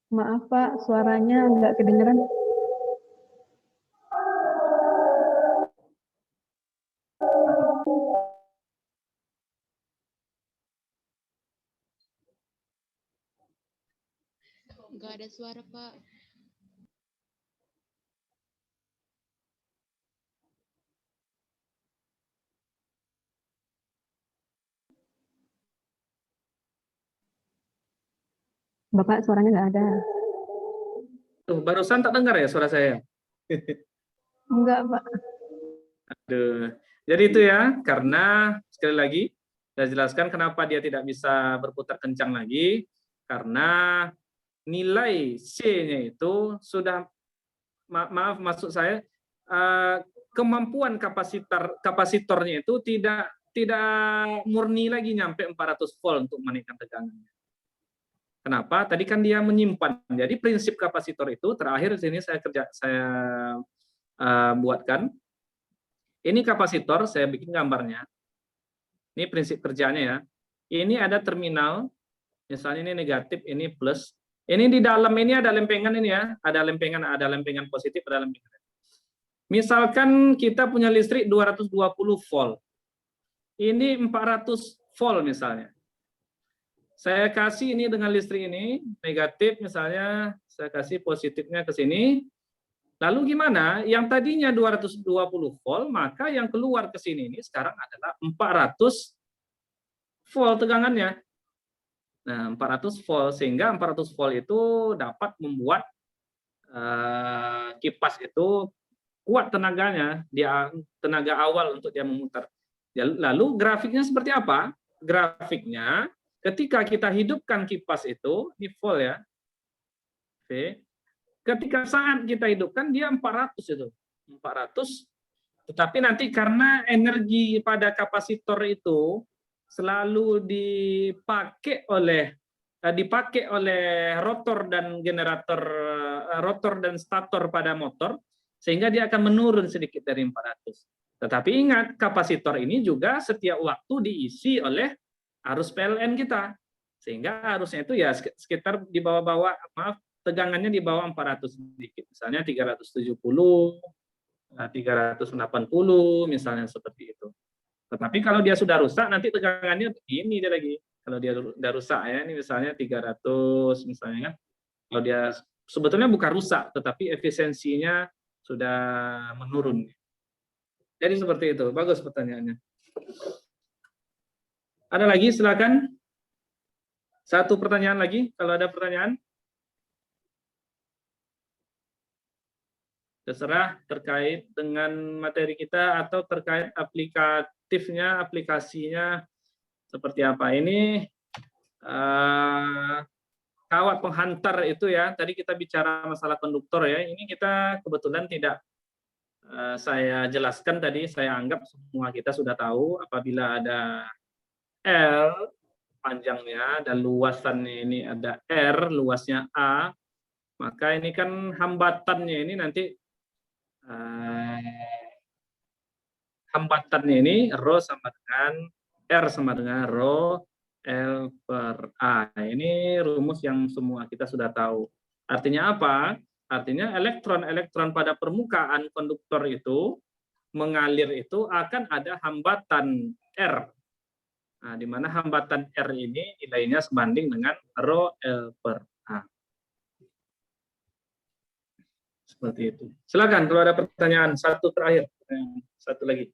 Maaf Pak, suaranya nggak kedengeran. Nggak ada suara, Pak. Bapak suaranya nggak ada. Tuh, barusan tak dengar ya suara saya? Enggak Pak. Aduh. Jadi itu ya, karena sekali lagi saya jelaskan kenapa dia tidak bisa berputar kencang lagi, karena nilai C-nya itu sudah, maaf maksud saya, kemampuan kapasitornya itu tidak murni lagi nyampe 400 volt untuk menaikkan tegangannya. Kenapa? Tadi kan dia menyimpan. Jadi prinsip kapasitor itu terakhir di sini saya buatkan. Ini kapasitor, saya bikin gambarnya. Ini prinsip kerjanya ya. Ini ada terminal, misalnya ini negatif, ini plus. Ini di dalam ini ada lempengan ini ya, ada lempengan positif, ada lempengan. Misalkan kita punya listrik 220 volt. Ini 400 volt misalnya. Saya kasih ini dengan listrik ini, negatif misalnya, saya kasih positifnya ke sini. Lalu gimana? Yang tadinya 220 volt, maka yang keluar ke sini ini sekarang adalah 400 volt tegangannya. Nah, 400 volt, sehingga 400 volt itu dapat membuat kipas itu kuat tenaganya, dia tenaga awal untuk dia memutar. Lalu grafiknya seperti apa? Grafiknya ketika kita hidupkan kipas itu, ini volt ya. Oke. Ketika saat kita hidupkan dia 400 itu. 400. Tetapi nanti karena energi pada kapasitor itu selalu dipakai oleh rotor dan generator, rotor dan stator pada motor, sehingga dia akan menurun sedikit dari 400. Tetapi ingat, kapasitor ini juga setiap waktu diisi oleh arus PLN kita, sehingga arusnya itu ya sekitar di bawah-bawah, maaf, tegangannya di bawah 400 sedikit, misalnya 370, 380 misalnya seperti itu. Tetapi kalau dia sudah rusak, nanti tegangannya begini dia lagi. Kalau dia udah rusak ya, ini misalnya 300 misalnya kan. Kalau dia sebetulnya bukan rusak, tetapi efisiensinya sudah menurun. Jadi seperti itu. Bagus pertanyaannya. Ada lagi, silakan. Satu pertanyaan lagi, kalau ada pertanyaan. Terserah terkait dengan materi kita atau terkait aplikatifnya, aplikasinya seperti apa. Ini kawat penghantar itu ya, tadi kita bicara masalah konduktor ya, ini kita kebetulan tidak saya jelaskan tadi, saya anggap semua kita sudah tahu apabila ada L panjangnya dan luasannya ini ada R, luasnya A, maka ini kan hambatannya ini nanti hambatannya ini rho sama dengan R sama dengan rho L per A. Ini rumus yang semua kita sudah tahu. Artinya apa? Artinya elektron-elektron pada permukaan konduktor itu mengalir itu akan ada hambatan R. Nah, di mana hambatan R ini nilainya sebanding dengan rho L per A. Seperti itu. Silakan kalau ada pertanyaan, satu terakhir. Satu lagi.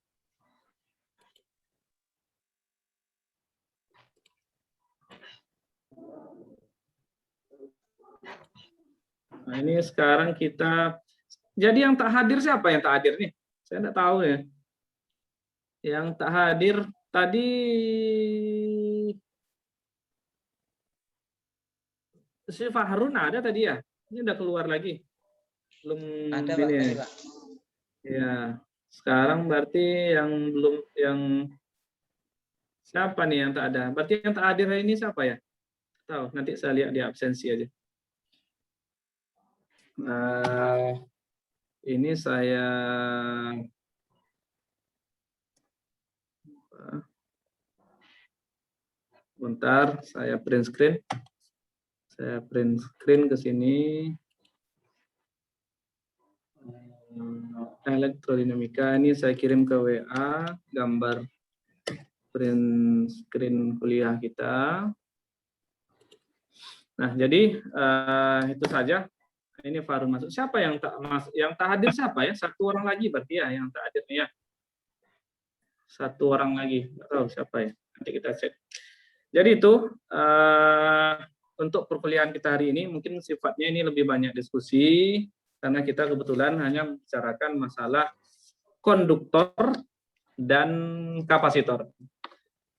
Nah, ini sekarang kita, jadi yang tak hadir siapa yang tak hadir nih? Saya tidak tahu ya. Yang tak hadir tadi si Fahrun ada tadi ya? Ini udah keluar lagi. Belum ada ini Pak, ya. tadi, Pak. Ya, sekarang berarti yang belum, yang siapa nih yang tak ada? Berarti yang tak hadir hari ini siapa ya? Tahu, nanti saya lihat di absensi aja. Nah, ini saya bentar, saya print screen. Saya print screen ke sini. Elektrodinamika ini saya kirim ke WA gambar print screen kuliah kita. Nah, jadi itu saja. Ini Farun masuk. Siapa yang tak hadir siapa ya? Satu orang lagi berarti ya yang tak hadir ya. Satu orang lagi. Nggak tahu siapa ya. Nanti kita cek. Jadi itu untuk perkuliahan kita hari ini mungkin sifatnya ini lebih banyak diskusi karena kita kebetulan hanya membicarakan masalah konduktor dan kapasitor.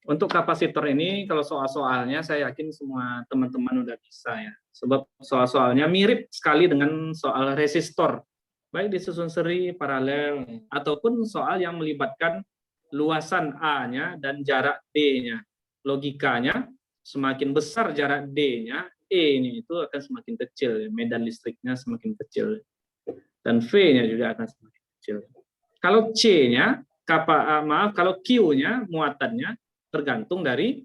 Untuk kapasitor ini kalau soal-soalnya saya yakin semua teman-teman udah bisa ya. Sebab soal-soalnya mirip sekali dengan soal resistor. Baik disusun seri, paralel, ataupun soal yang melibatkan luasan A-nya dan jarak D-nya. Logikanya, semakin besar jarak D-nya, E-nya itu akan semakin kecil. Medan listriknya semakin kecil. Dan V-nya juga akan semakin kecil. Kalau C-nya, kalau Q-nya, muatannya, tergantung dari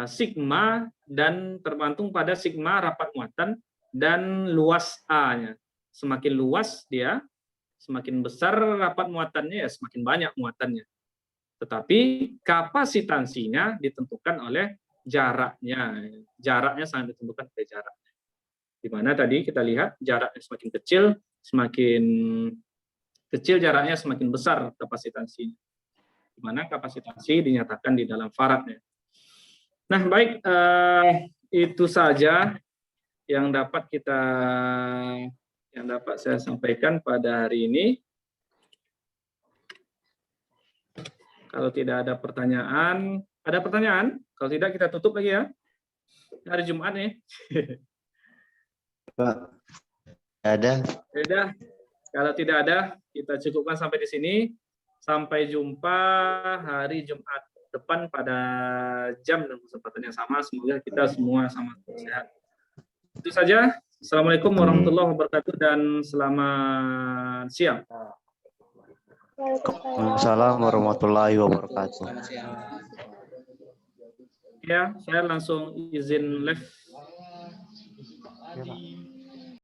sigma dan tergantung pada sigma rapat muatan dan luas A-nya. Semakin luas dia, semakin besar rapat muatannya ya semakin banyak muatannya. Tetapi kapasitansinya ditentukan oleh jaraknya. Jaraknya sangat ditentukan oleh jaraknya. Di mana tadi kita lihat jaraknya semakin kecil jaraknya semakin besar kapasitansinya. Di mana kapasitansi dinyatakan di dalam Faradnya. Nah, baik, itu saja yang dapat saya sampaikan pada hari ini. Kalau tidak ada pertanyaan, ada pertanyaan? Kalau tidak kita tutup lagi ya. Hari Jumat nih. Pak, ada. Sudah. Kalau tidak ada, kita cukupkan sampai di sini. Sampai jumpa hari Jumat depan pada jam dan kesempatan yang sama. Semoga kita semua sama sehat. Itu saja. Assalamualaikum warahmatullahi wabarakatuh dan selamat siang. Waalaikumsalam warahmatullahi wabarakatuh. Ya, saya langsung izin live. Ya, Pak.